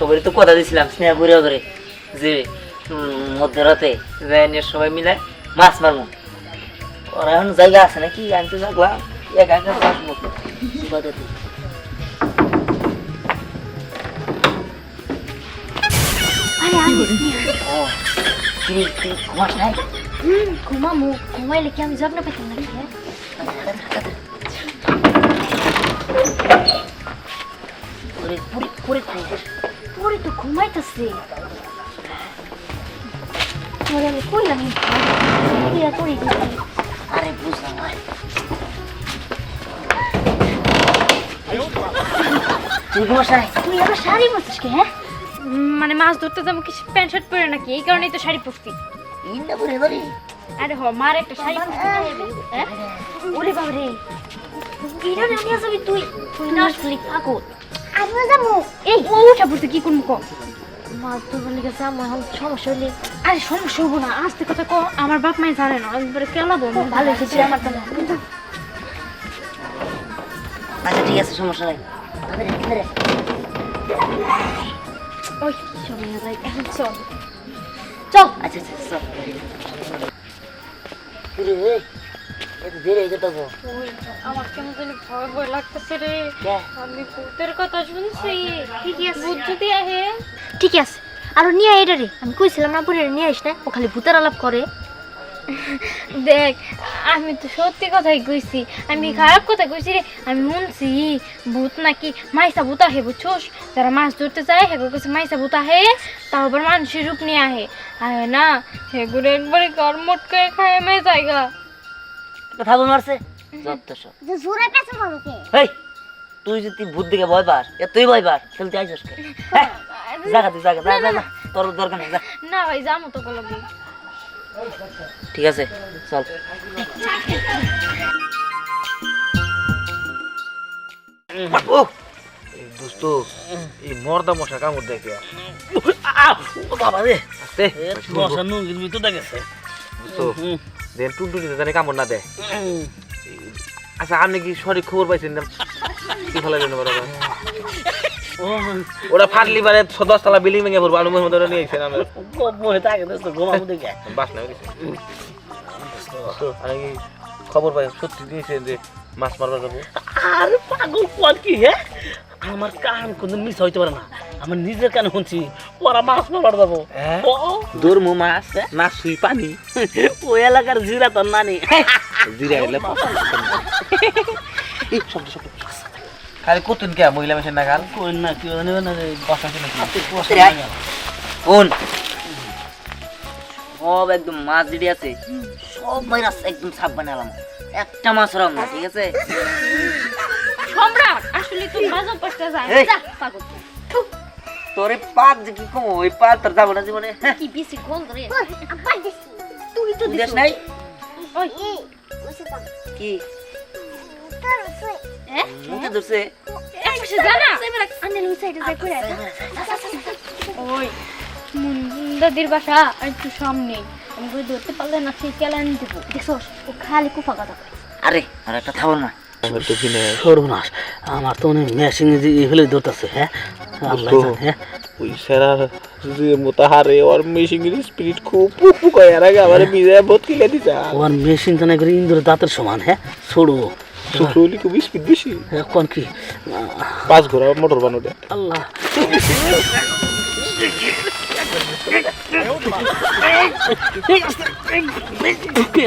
সবাই তো কথা দিয়েছিলাম স্নেহ ঘুরে করে যে মধ্যরাতে সবাই মিলে মাছ মারবো। ওরা এখন জায়গা আছে নাকি আমি তো থাকলাম একা একা থাকবো কথা দিই। ঘুমামু ঘুমাইলে কি আমি জব না পেতাম নাকি? পরে তো ঘুমাইতেছে আমি কইলাম আরে বুঝলাম তুই আবার শাড়ি পরছিস কে? হ্যাঁ মানে মাছ ধরতে যাবো কি প্যান্ট শার্ট পরে নাকি? এই কারণেই তো শাড়ি পরছি। আরে হ মার একটা শাড়ি পরতে হ্যাঁ? ওরে বাবা রে এটা না নিয়ে যাবি তুই তুই না আসলি পাগল। আমি যাবো এই উঠা পড়তে কি করবো ক? মাছ ধরবার লেগে যাবো এখন সমস্যা হলে। আরে সমস্যা হবো না আস্তে কথা ক। আমার বাপ মাই জানে না একবারে কেলাবো। ভালো হয়েছে আমার তো না। আচ্ছা ঠিক আছে সমস্যা নাই। ওই সময় যাই এখন চল চল আচ্ছা আচ্ছা চল। ধীরে যেতে হবো। আমার কেমন জানি ভয় ভয় লাগতেছে রে। কে? আমি ভূতের কথা শুনছি। ঠিকই আছে ভূত যদি আহে ঠিক আছে আর নিয়ে আয় এটা রে আমি কইছিলাম না পরে নিয়ে আইস না ও খালি ভূতের আলাপ করে। দেখ আমি তো সত্যি কথাই কইছি আমি খারাপ কথা কইছি রে। আমি শুনছি ভূত নাকি মাইসা ভূত আহে বুঝছোস? যারা মাছ ধরতে যায় হেগুলো কাছে মাইসা ভূত আহে তাও আবার মানুষের রূপ নিয়ে আহে আহে না হেগুলো একবারে গার মটকায় খায় মে জায়গা। কথা বল মারছে যত সব। যে জোরে কাছে বলো কে? এই তুই যদি ভূত দিকে ভয় পাস তুই ভয় পাস তাহলে তুই আইসস কে? হ্যাঁ জায়গা তুই জায়গা যা যা যা তোর দরকার নেই যা। না ভাই যাবো তো কলকে। ঠিক আছে চল। ও দোস্ত এই মর্দা মশা কামড় দেখে বাবা রে আস্তে মশা নুঙ্গির ভিতরে গেছে। দোস্ত দেন টুনটুনিতে জানি কামড় না দেয়। আচ্ছা আপনি কি সঠিক খবর পাইছেন না? কি ফেলা যেন বরাবর ওরা ফাটলি বারে 10 তলা বিল্ডিং ভেঙে পড়বো আলু মধ্যে নিয়ে এসেছেন আমরা বসে থাকে দোস্ত ঘুমাবো দেখে। বাস না গেছে তো আমি কি খবর পাই সত্যি দিয়েছেন যে মাছ মারবার যাবো? আর পাগল কোয়াল কি হে আমার কান কোনদিন মিস হইতে পারে না আমার নিজের কানে শুনছি ওরা মাছ মারবার যাবো দূরমু মাছ না সুই পানি ওই এলাকার জিরা তোর নানি জিরা এলে শব্দ শব্দ খালি কতদিন কে মহিলা মেশিন না গাল কোন না কি জানি না বসা আছে নাকি কোন সব একদম মাছ যেটি আছে সব মাছ একদম সাপ বানালাম একটা মাছ রাম না ঠিক আছে। সম্রাট আসলে তুই মাঝে পড়তে যায় এই। যা পাগল। তোরে পাক যে কি কম ওই পাক তোর যাবো না জীবনে। কি বেশি গন্ধ রে। আব্বা দিছি তুই তো বুঝাস নাই ওই এই ওসে তো কি তোর ওসে হ্যাঁ মুখে ধরছে এক পাশে জানা আনে লুই সাইডে যাই কইরা ওই দাদির বাসা আর একটু সামনে আমি কই ধরতে পারলে না সেই কেলান দিব দেখছস ও খালি কুফা কথা কয়। আরে আর একটা থাবল না সর্বনাশ আমার তো অনেক মেশিন ফেলে ধরতেছে হ্যাঁ আল্লাহ জানে, হ্যাঁ ওই সেরা যে মোতাহারে ওর মেশিনের স্পিরিট খুব পুপু কয় আর আগে আমার বিজয় বহুত কিলে দিছে ওর মেশিন জানা করে ইন্দ্র দাঁতের সমান হ্যাঁ ছোড়ো সুটুলি খুব স্পিড বেশি এখন কি 5 ঘোড়া মোটর বানো দে আল্লাহ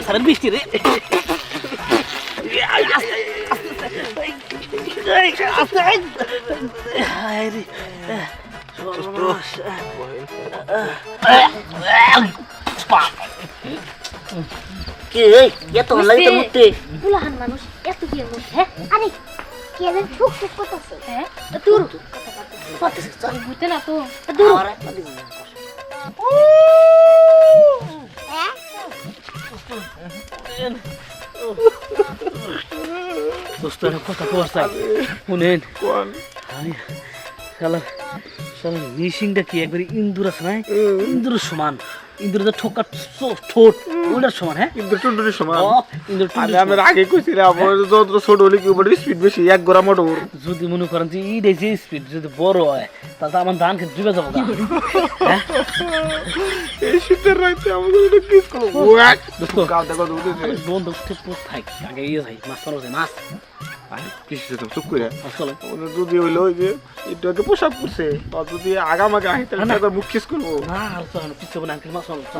সারা বৃষ্টি রে কি এই এত লাগে তো মুতে বুলাহান মানুষ এত কি মানুষ হ্যাঁ আরে কে যেন ঠুক ঠুক করতেছে হ্যাঁ দূর পাতেছে চল বুঝতে না তো দূর আর দোস্ত কথা কওয়ার চাই শুনেন শালা শালা মিশিংটা কি একবারে ইন্দুর আছে না ইন্দুর সমান ইন্দুর তো ঠোকা ঠোঁট ওটার সমান হ্যাঁ কিন্তু টুনটুনির সমান ও কিন্তু আমি আগে কইছিলাম যত ছোট হলে কি ওটার স্পিড বেশি 1 গ্রাম মোটর যদি মনে করেন যে এই যে স্পিড যদি বড় হয় তাহলে তো আমার ধান খেতে ডুবে যাবো গা। হ্যাঁ এই শীতের রাতে আমাদের এটা কিস করব ওয়াক গাও দেখো উঠেছে বন্ধু ঠিক পুত থাক আগে ইয়ে ভাই মাছ মারছে মাছ আরে কিসে তো চুপ করে আসলে ওদের যদি হইলো ওই যে এটাকে পোশাক করছে আর যদি আগামাগে আহি তাহলে তাদের মুখ কিস করবো না আর তো না পিছে বলে আঙ্কেল মাছ মারছে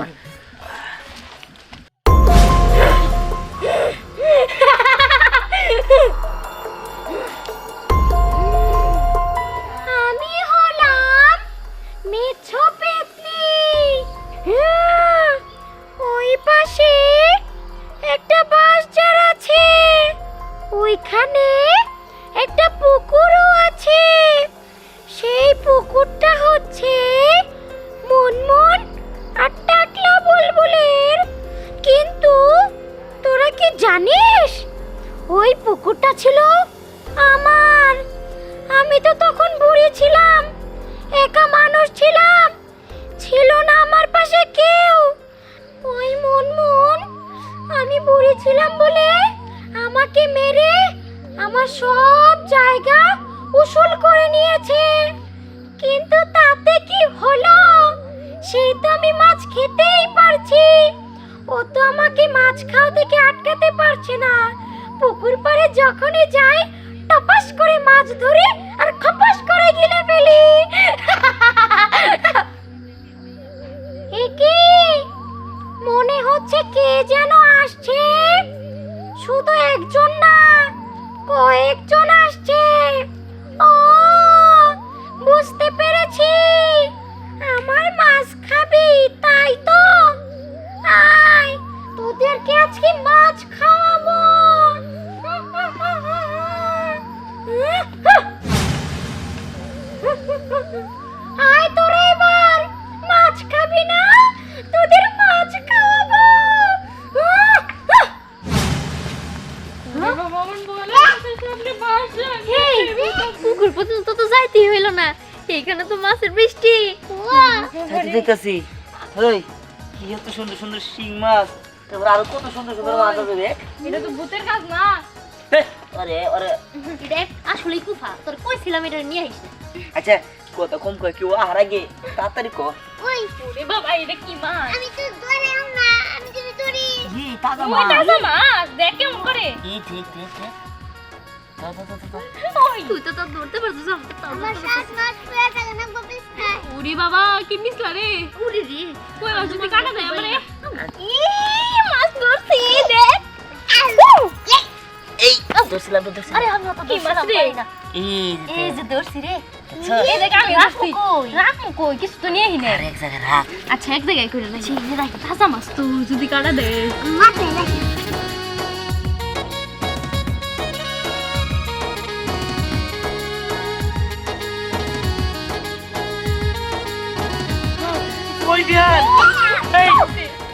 আমি হলাম মিছো পেতনি। ওই পাশে একটা বাঁশঝাড় আছে, ওইখানে একটা পুকুরও আছে। সেই পুকুরটা হচ্ছে মুনমুন আর টাকলা বুলবুলের। কিন্তু তোরা কি জানিস ওই পুকুরটা ছিল আমার। আমি তো তখন বুড়ি ছিলাম, একা মানুষ ছিলাম, ছিল না আমার পাশে কেউ। ওই মুনমুন আমি বুড়ি ছিলাম বলে আমাকে মেরে আমার সব জায়গা উসুল করে নিয়েছে। কিন্তু তাতে কি হলো, সেই তো আমি মাছ খেতেই পারছি। ও তো আমাকে মাছ খাওয়া থেকে আটকাতে পারছে না। পুকুর পাড়ে যখনই যাই টপাস করে মাছ ধরে আর খপাস করে গিলে ফেলি। একি মনে হচ্ছে কে যেন আসছে। শুধু একজন না, কয়েকজন আসছে। ও বুঝতে পেরেছি, আমার মাছ খাবি তাই তো। আয় তোদেরকে আজকে মাছ খাওয়াবো। আয় তোরা এবার মাছ খাবি না, তোদের মাছ খাওয়াবো। পুকুর পর্যন্ত তো যাইতেই হইল না, এখানে তো মাছের বৃষ্টি। দেখতেছি ওই কি এত সুন্দর সুন্দর শিং মাছ, তারপর আরো কত সুন্দর সুন্দর মাছ আছে দেখ। এটা তো ভূতের কাজ না। আরে আরে দেখ আসলেই কুফা, তোর কইছিলাম এটা নিয়ে আইস। আচ্ছা কত কম কয় কেউ আহার আগে তাড়াতাড়ি কর। ওই ওরে বাবা, এটা কি মাছ? আমি তো ধরেও না, আমি যদি ধরি। জি তাজা ওই মাছ। তাজা মাছ, দেখ কেমন করে। ঠিক ঠিক ঠিক ঠিক দাও দাও দাও দাও। ওই তুই তো ধরতে পারছিস। আমার শ্বাস মাছ পুরা থাকে না বলিস না। ওরে বাবা, কি মিছলা রে। উড়ি রে। কই মাছ যদি কাটা দেয় আমারে। ই মাছ ধরছি দেখ। এই দোসলা তো দোসলা। আরে আমি তো কি মাছ রে? এই যে ধরছি রে। এই দেখ আমি রাখছি। রাখমু কই, কিছু তো নিয়ে হি না। আরে এক জায়গায় রাখ। আচ্ছা এক জায়গায় করে রাখি। তাজা মাছ তো যদি কাটা দেয়। মাছে রাখি। ওই দিয়ান এই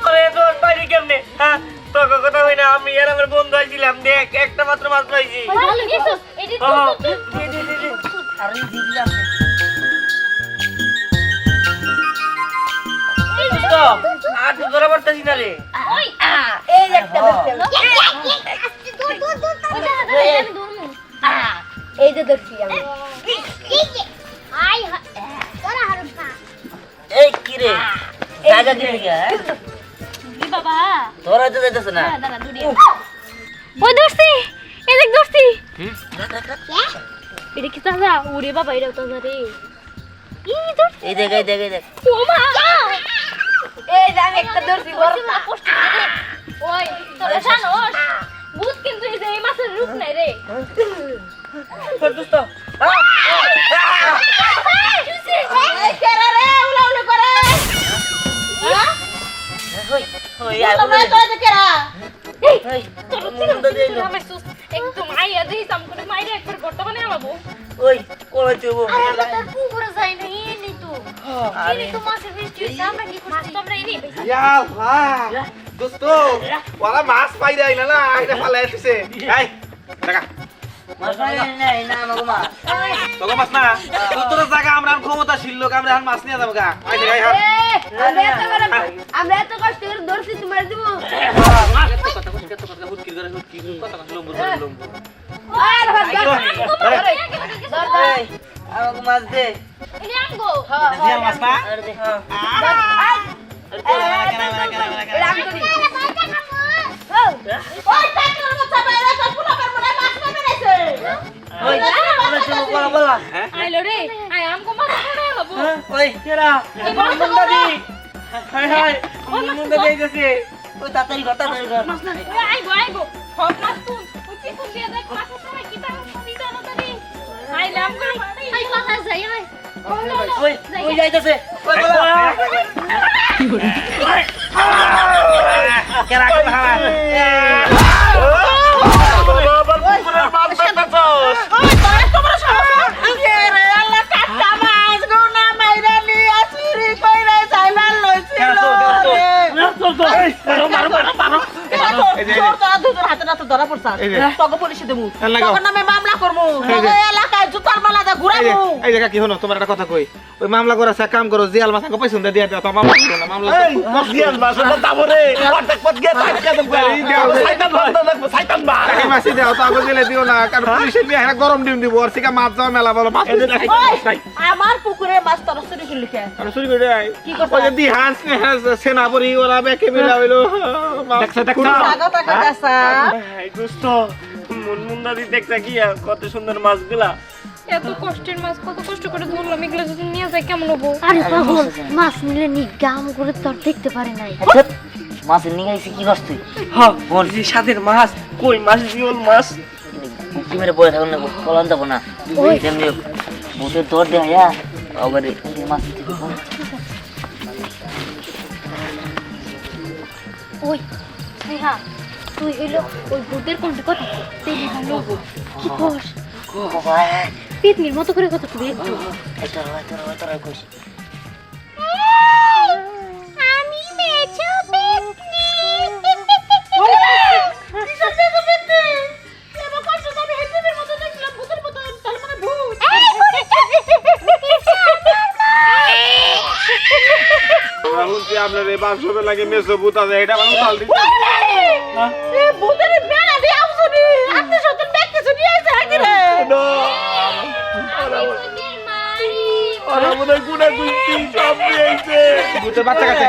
আরে তো পাইলি কেমনে হ্যাঁ তোকে কথা হই না আমি আর আমার বন্ধু আইছিলাম দেখ একটা মাত্র মাছ পাইছি ভালো গেছস। এডি তো আরে দিলাম তো আর তো ধরা পড়তাছি না রে ওই এই একটা দোসলা। দূর দূর দূর। আমি ধরমু। এই যে দেখছি আমি। আই তোরা হারুকা। এই কি রে জায়গা দিলি কি হ্যাঁ? ওরে বাবা, তোরা তো যাইতেছ না। দাঁড়া দূরে। ওই ধরছি, এই দেখ ধরছি। এটা কি তাজা? ওরে বাবা, এটা তাজা রে। ই ধরছি। এই দেখ এই দেখ এই দেখ। ও মা, এই যে আমি একটা ধরছি বড়। ওই তোরা জানোস ভূত কিন্তু এই যে এই মাছের রূপ নাই রে। দোস্ত এই কেরা রে উলা উলা করে। ওই ওই আর তোমরা তো কেরা। এই তোর মুন্ড দিলো। আমি সুস একদম আইয়া দেই সাম করে মাইরে একবার বর্তমানে আমাবো। ওই কোলা দেব। তোর পুকুরে যাই না এলি তো। আরে তো মাছের বৃষ্টি হইছে, আমরা কি করছি? তোমরা এনে ইয়া আল্লাহ দোস্ত ওরা মাছ পাইরা আইলা না এটা ফালাই দিছে এই দেখা মাছ পাই নাই না আমাকে মাছ তোকে মাছ না তোর জায়গা আমরা ক্ষমতাশীল লোক আমরা এখন মাছ নিয়ে যাবো গা আইছে গাই হাত আমরা এত কষ্ট করে ধরছি তোমার দিব কথা হুটকি করে কথা লম্বু লম্বু আর ভাত আমাকে মাছ দে এনে আনগো জিয়াল মাছ না আর দে ওই আমরা চলো বলা বলা আইলো রে আই আমগো মাছ পড়ে লবো ওই কেরা মুন্ডা দি হাই হাই মুন্ডা দেই গেছে ওই তাড়াতাড়ি ঘর আইগো আইগো হক মাছ তুই ওই পিছন দিয়ে দেখ মাছের সময় কি তার শুনি জানো তানি আইলাম গো আই কথা যাই আই ওই ওই যাইতেছে ওই বলা কেরা কেরা এই জায়গা কি হলো তোমার একটা কথা কই ওই মামলা করে কাম করো জিয়াল মাছ আগে পয়সা দিয়ে দাও মামলা করো না মামলা জিয়াল মাছ দাবো রে অর্ধেক পথ গিয়ে সাইতান বা এই মাছ দাও তো আগে দিলে দিও না কারণ পুলিশের বিয়ে একটা গরম ডিম দিব আর সিকা মাছ যাও মেলা বলো মাছ আমার পুকুরে মাছ তরসরি কি লিখে আর শুরু করে আই ওই যে দি হাঁস সেনাপরি ওরা বেকে মিলা হইলো দেখছ দেখছ টাকা টাকা কাসা এই দোস্ত মুনমুন্ডা দি দেখছা কি কত সুন্দর মাছগুলা এত কষ্টের মাছ কত কষ্ট করে ধরলাম এগুলো যদি নিয়ে যায় কেমন হবো আরে পাগল মাছ নিলে নি গাম করে তোর দেখতে পারে নাই মাছ নিয়ে আইছি কি করছ তুই হ্যাঁ বল যে সাদের মাছ কই মাছ জিওল মাছ মুক্তি মেরে বয়ে থাকুন না কলান দেবো না যেমনি বুটের দর দেয়া হ্যাঁ আবার মাছ ওই স্নেহা তুই হইলো ওই ভূতের কোনটা কথা তেলি ভালো কি কোস পেতনির মতো করে কথা তুই একটু আমি মেছো পেতনি শুনছি আপনার এই বাক্সবে লাগে মেসো ভূত আছে এটা মানে উতাল দিচ্ছে ওরা মনে গুনা গুনতি সব দিয়েছে ভূতের বাচ্চা কাছে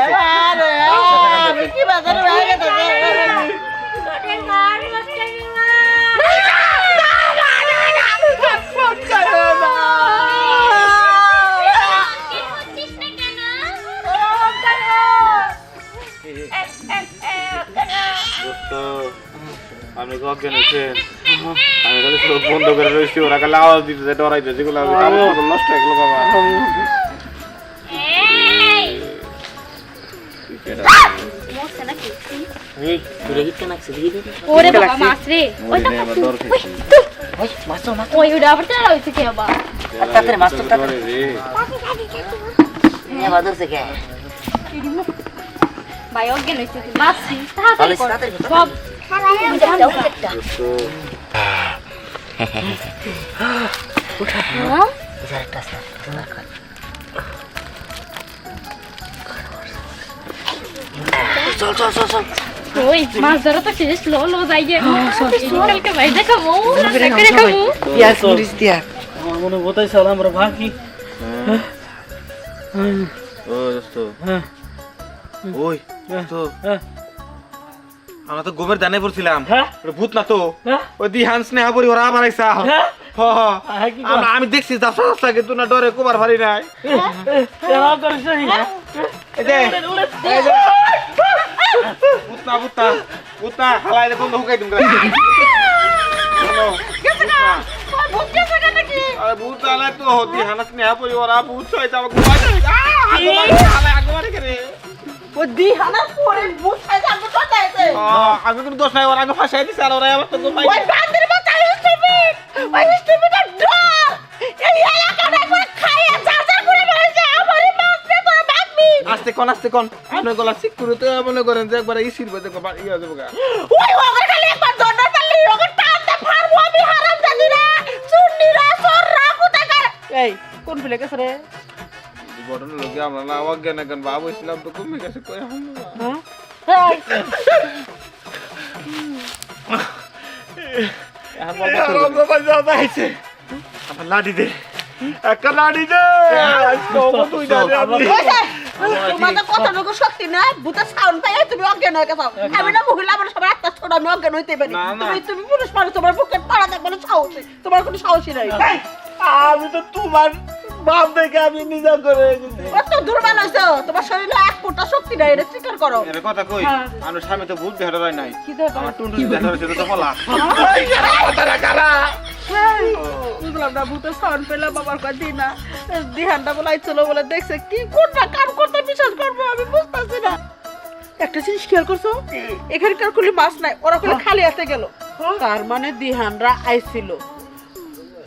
আমি অজ্ঞান হয়েছেন আমি খালি চোখ বন্ধ করে রয়েছি ওরা খালি আওয়াজ দিতে ডরাইতে যেগুলো আমি নষ্ট হয়ে গেল বাবা এই তুই হিট কেন আছে দিদি ওরে বাবা মাছ রে ওই তো ওই মাছ মাছ ওই ওটা আবার চালা হইছে কি বাবা তাড়াতাড়ি মাছ তো তাড়াতাড়ি নিয়ে বাদরছে কে ভাই অজ্ঞান হইছে মাছ তাড়াতাড়ি কর তাড়াতাড়ি কর। সব একটা আছে চল চল চল চল ওই মাছ ধরা তো শেষ লো লো যাই গে কালকে ভাই দেখাবো দেখাবো পিয়াজ মরিচ দিয়া আমার মনে বোতাই সাল আমরা ভাগি ও দোস্ত ওই তো আমরা তো গোবের দানে পড়ছিলাম হ্যাঁ? ওটা ভূত না তো হ্যাঁ? ওই দি হান্স নেহা পরি ওরা আবার আইসা হ্যাঁ? আমি দেখছি দাসা কিন্তু না ডরে কোবার ভারি নাই এরা করিস নাই এই যে এই যে ভূত না হালাই দে বন্ধ হুকাই দিম আরে ভূত আলে তো দি হান্স নেহা পরি ওরা ভূত হইতা আমাকে হালাই আগবারে করে আমি কোনো দোষ নাই ওরা আগে ফাঁসাই দিছে আর ওরা আমার তো গোপাই আস্তে কোন মনে গলা ঠিক করে তো মনে করেন যে একবার ইসির বদে ইয়া দেবো গা কোন ফেলে গেছে রে ঘটনা লোকে আমরা না অজ্ঞান এখন বাবু ছিলাম তো কমে গেছে কই আমার লাঠি দে একটা লাঠি দে তুই তোমাদের কথা লোক সত্যি না ভূতের সাউন্ড পাই তুমি অজ্ঞান হয়ে গেছো আমি না মহিলা আমার সবার আত্মা ছোট আমি অজ্ঞান হইতে পারি তুমি পুরুষ মানুষ তোমার বুকের পাড়া দেখবে না সাহসী তোমার কোনো সাহসী নাই আমি তো তোমার বাপ দেখে আমি নিজে করে কত দুর্বল হইছো তোমার শরীরে এক ফোঁটা শক্তি নাই এটা স্বীকার করো এর কথা কই আমার স্বামী তো ভূত দেখা হয় নাই কি দেব আমার টুনটুনি দেখা হয়েছে তো বলা বুঝলাম না ভূতের সাউন্ড পেলাম বাবার কাছে দিই না দিহানটা বলাই চলো বলে দেখছে কি কোনটা কার করতে বিশ্বাস করবো আমি বুঝতেছি না একটা জিনিস খেয়াল করছো এখানকার কুলি মাছ নাই ওরা কুলি খালি হাতে গেল তার মানে দিহানরা আইছিল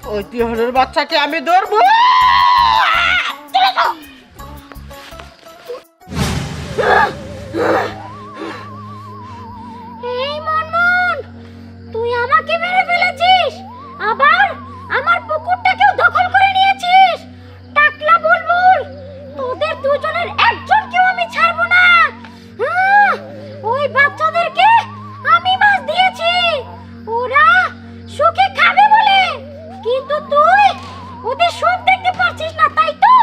ওই দিহানের বাচ্চাকে আমি ধরবো এই মনমন তুই আমাকে মেরে ফেলেছিস আবার আমার পুকুরটাকেও দখল করে নিয়েছিস টাকলা বুলবুল তোদের দুজনের একজনকেও আমি ছাড়বো না ওই বাচ্চাদেরকে আমি মাছ দিয়েছি ওরা সুখে খাবে বলে কিন্তু তুই ওদের সুখ দেখতে পারছিস না তাই তো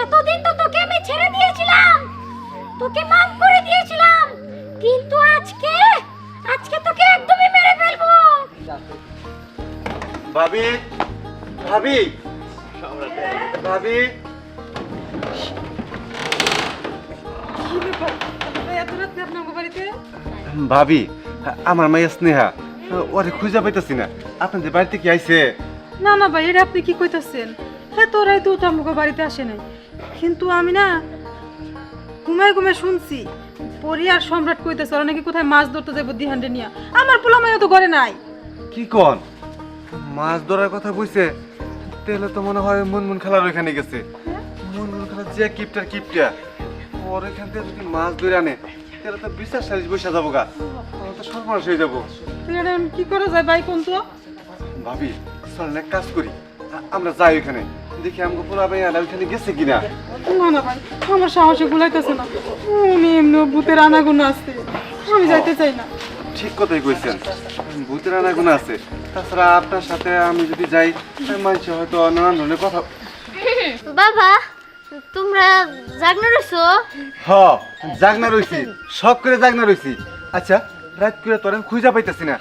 এতদিন তো তোকে আমি ছেড়ে দিয়েছিলাম তোকে মাফ করে দিয়েছিলাম কিন্তু আজকে তোকে একদমই মেরে ফেলবো ভাবি ভাবি ভাবি ভাবি আমার মাইয়া স্নেহা ওরে খুঁজে পাইতেছি না আপনাদের বাড়িতে কি আইছে না না ভাই এটা আপনি কি কইতাছেন হ্যাঁ তোরাই তো আমাকে বাড়িতে আসে নাই কিন্তু আমি না ঘুমায় ঘুমায় শুনছি পরি আর সম্রাট কইতেছে ওরা নাকি কোথায় মাছ ধরতে যাবো দিহান্ডে নিয়ে আমার পোলা মাইয়া তো ঘরে নাই কি কোন মাছ ধরার কথা কইছে তাহলে তো মনে হয় মন খেলার ওইখানে গেছে মন খেলার যে কিপটা ওর এখান থেকে যদি মাছ ধরে আনে তাহলে তো বিশ্বাস সারিস বসে যাবো গা তাহলে তো সর্বনাশ হয়ে যাবো তাহলে এটা কি করা যায় ভাই কোন তো ভাবি চল এক কাজ করি আমরা যাই ওইখানে দেখি আমাকে পোলা ভাই ওইখানে গেছে কিনা না না ভাই আমার সাহসে গুলাইতেছে না উনি এমনি ভূতের আনাগুনা আছে আমি যাইতে চাই না ঠিক কথাই কইছেন ভূতের আনাগুনা আছে তাছাড়া আপনার সাথে আমি যদি যাই মানুষ হয়তো নানান ধরনের কথা বাবা তোমরা জাগনা রইছো হ জাগনা রইছি সব করে জাগনা রইছি আচ্ছা রাত করে তোর খুঁজা পাইতেছি না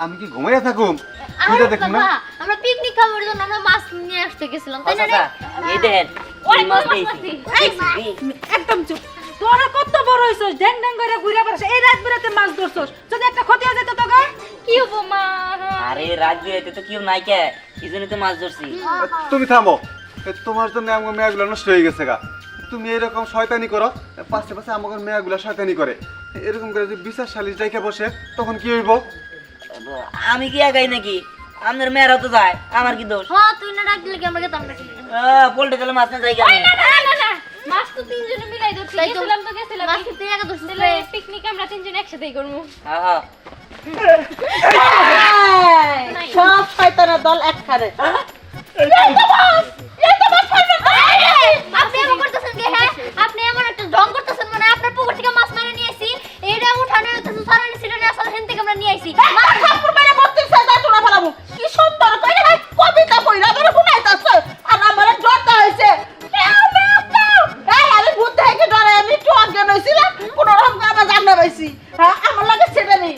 আমি কি ঘুমাইয়া থাকুম খুঁজা দেখুন না আমরা পিকনিক খাওয়ার জন্য আমরা মাছ নিয়ে আসতে গেছিলাম তাই না রে এই দেখেন ওই মাছ মাছ পেয়েছি একদম চুপ তোরা কত বড় হইছস ড্যাং ড্যাং করে ঘুরে বেড়াস এই রাত বেরাতে মাছ ধরছস যদি একটা ক্ষতি হয়ে যেত তোকে কি হবো মা আরে রাত বিরাইতে তো কেউ নাই কে কি জন্য তো মাছ ধরছি তুমি থামো তোমার জন্য আমার মেয়েগুলো নষ্ট হয়ে গেছে গা তুমি এরকম শয়তানি করো পাশে পাশে আমার মেয়েগুলো শয়তানি করে এরকম করে যদি বিচার সালিশ যাইকে বসে তখন কি হইব আমি কি একাই নাকি আপনার মেয়েরা তো যায় আমার কি দোষ হ্যাঁ তুই না ডাকলে কি আমরা গেতাম নাকি পোল্টে গেলে মাছ না যাই আমি না মাছ তো তিনজনে মিলাই ধরছি তাই তো। গেছিলাম মাছ তুই একা ধরছিস তাহলে পিকনিক আমরা তিনজন একসাথেই করবো হ্যাঁ হ্যাঁ সব শয়তানের দল একখানে আপনি এমন করতেছেন কি হ্যাঁ আপনি এমন একটা ঢং করতেছেন মানে আপনার পুকুর থেকে মাছ মেরে নিয়ে আসি এইটা উঠানে হইতেছে সারানি সিরানি আসলে হেন থেকে আমরা নিয়ে আইছি মাছ ঠাকুর মেরে বলতেছে যা তোরা ফেলাবো কি সুন্দর কইরা ভাই কবিতা কইরা ধরে শুনাইতাছ আর আমারে ডরটা হইছে আমি ভূত দেখে ডরে আমি একটু অজ্ঞান হইছিলাম কোন রকম আমার জানা পাইছি হ্যাঁ আমার লাগে ছেড়ে নেই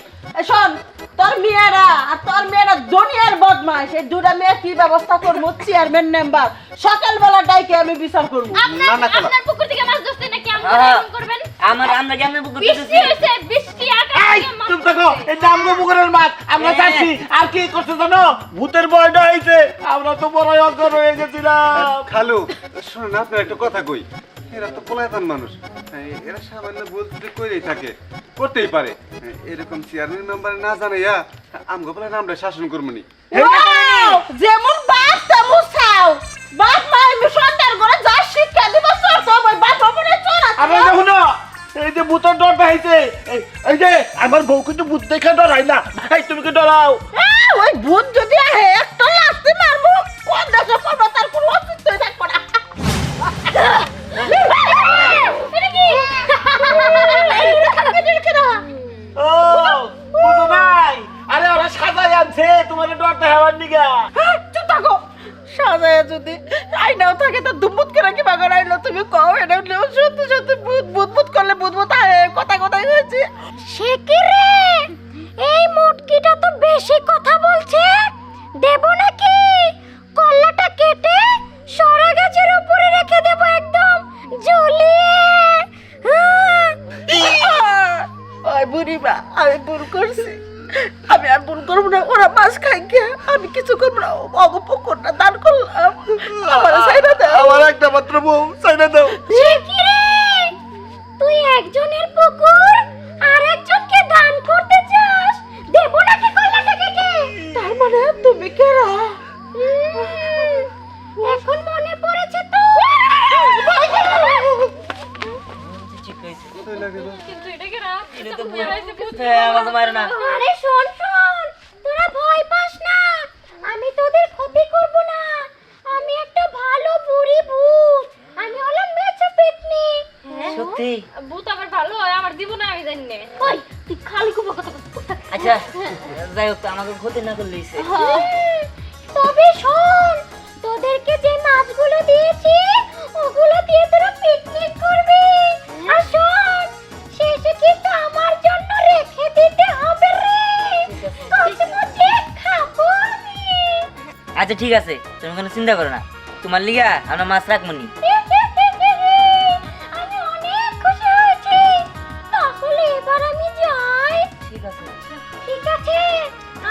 শোন তোর মেয়েরা আর তোর মেয়েরা দুনিয়ার বদমাশ এই দুটা মেয়ে কি ব্যবস্থা করবো চেয়ারম্যান মেম্বার সকালবেলা ডাইকে আমি বিচার করবো আপনার পুকুর থেকে মাছ ধরতে নাকি আমরা হ্যাঁ। এরকম করবেন আমরা কেমনে বুক বৃষ্টি হয়েছে বৃষ্টি আকাশ থেকে মাছ তুমি দেখো এই আমগো পুকুরের মাছ আমরা যাচ্ছি আর কি করতে জানো ভূতের ভয়টা হইছে আমরা তো বড় অজ্ঞান হয়ে গেছিলাম খালু শুনুন আপনার একটা কথা কই এরা তো পলায়তান মানুষ এরা সামান্য বলতে কইরেই থাকে করতেই পারে এরকম চেয়ারম্যান মেম্বার না জানাইয়া আমগো বলে আমরা শাসন করবনি যেমন বাপ তেমন ছাও বাপ মা আমি সন্তান করে যা শিক্ষা দিব সব ওই বাপ মনে চড়া আমরা দেখো না এই যে ভূতের ডরটা হইছে এই যে আমার বউ কিন্তু ভূত দেখে ডরাই না ভাই তুমি কি ডরাও ওই ভূত যদি আহে একটা লাথি মারবো কোন দেশে পাবো তার কোনো তোমার ডরটা হওয়ার নিগা চুপ থাকো সাজায় যদি আইনাও থাকে তো দুমুত করে কি বাগান আইলো তুমি কও এটা সত্যি সত্যি ভূত ভূত ভূত করলে ভূত ভূত কথা কথাই হয়েছে সে কি রে এই মুটকিটা তো বেশি কথা বলছে দেব নাকি কল্লাটা কেটে সরা গাছের উপরে রেখে দেব একদম ঝুলিয়ে ওই বুড়িমা আমি ভুল করছি আমি আর ভুল করবো না ওরা মাছ খাই কে আমি কিছু করবো না অগ পুকুরটা দান করলাম আমার সাইডা দাও আমার একটা মাত্র বউ সাইডা দাও সে কি রে তুই একজনের পুকুর আর একজনকে দান করতে চাস দেব নাকি কল্লাটা কেটে তার মানে তুমি কেরা এখন মনে পড়েছে তো ঠিক হয়েছে কিন্তু এটা কি না এটা তো আমাকে মারো না আরে শোন শোন তোরা ভয় পাস না আমি তোদের ক্ষতি করব না আমি একটা ভালো বুড়ি ভূত আমি হলাম মেচো পেতনি সত্যি ভূত আমার ভালো হয় আমার দিব না আমি জানি না ওই তুই খালি কুবো কথা আচ্ছা যাই হোক আমাকে ক্ষতি না করলে তবে শোন তোদেরকে যে মাছগুলো দিয়েছি ওগুলো দিয়ে তোরা পিকনিক করবি আর শোন শেষে কিন্তু আমার জন্য রেখে দিতে হবে রে কচমচে খাবো আমি আচ্ছা ঠিক আছে তুমি কোনো চিন্তা করো না তোমার লিগা আমরা মাছ রাখবো নি আমি অনেক খুশি হয়েছি তাহলে এবার আমি যাই ঠিক আছে ঠিক আছে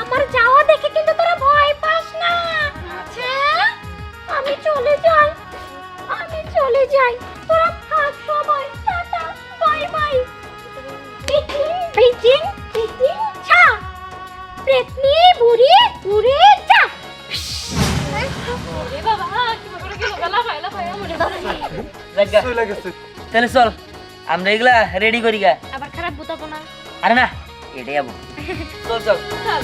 আমার যাওয়া দেখে কিন্তু তোরা ভয় পাস না আচ্ছা আমি চলে যাই তোরা থাক সবাই টাটা বাই বাই পিচিং ছা প্রেতনি বুড়ি বুড়ি যা এ বাবা কি করে গেল গলা ফাইলা ফাইলা মরে লাগা চলে গেছে তাহলে চল আমরা এগুলা রেডি করি গা আবার খারাপ বুতাবো না আরে না এটাই যাবো চল চল চল